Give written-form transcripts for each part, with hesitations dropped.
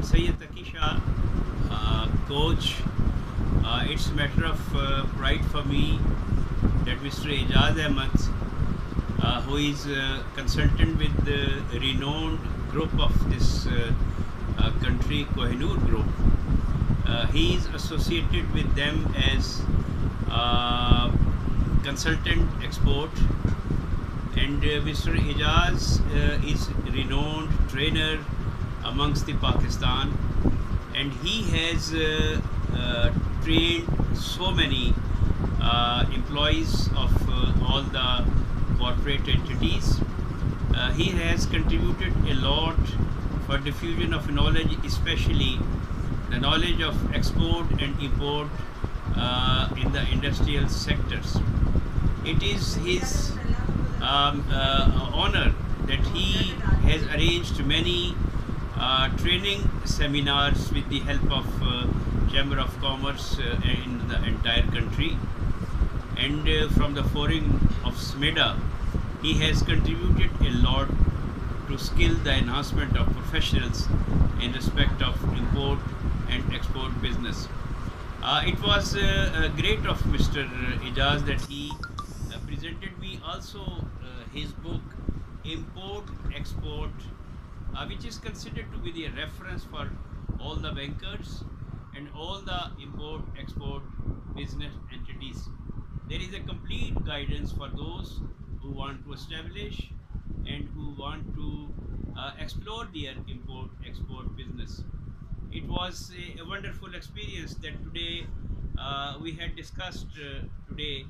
Sayyid Takisha, coach. It's a matter of pride for me that Mr. Ijaz Ahmad, who is a consultant with the renowned group of this country, Kohinoor Group, he is associated with them as consultant export, and Mr. Ijaz is renowned trainer amongst the Pakistan, and he has trained so many employees of all the corporate entities. He has contributed a lot for diffusion of knowledge, especially the knowledge of export and import in the industrial sectors. It is his honor that he has arranged many training seminars with the help of Chamber of Commerce in the entire country, and from the forum of SMEDA, he has contributed a lot to skill the enhancement of professionals in respect of import and export business. It was great of Mr. Ijaz that he presented me also his book Import Export, which is considered to be the reference for all the bankers and all the import export business entities. There is a complete guidance for those who want to establish and who want to explore their import export business. It was a wonderful experience that today we had discussed today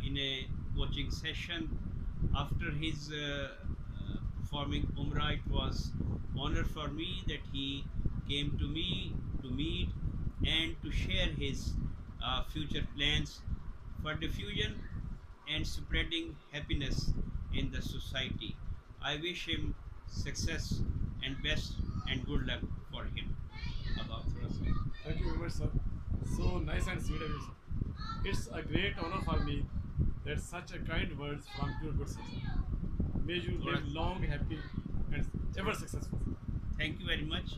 in a coaching session. After his performing Umrah, it was honor for me that he came to me to meet and to share his future plans for diffusion and spreading happiness in the society. I wish him success and best and good luck for him. Thank you very much, sir. So nice and sweet of you, sir. It's a great honor for me that such a kind words from your good sir. May you live long, happy, and ever successful. Thank you very much.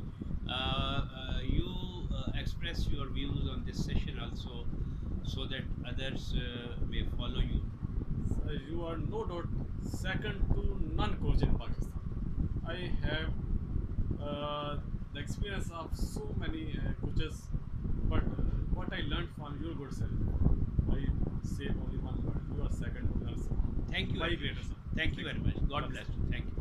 You express your views on this session also, so that others may follow you. You are no doubt second to none coach in Pakistan. I have the experience of so many coaches, but what I learned from your good self, I say only one word: you are second to none. Thank you. My greatest. Thank you very much. God bless you. Thank you.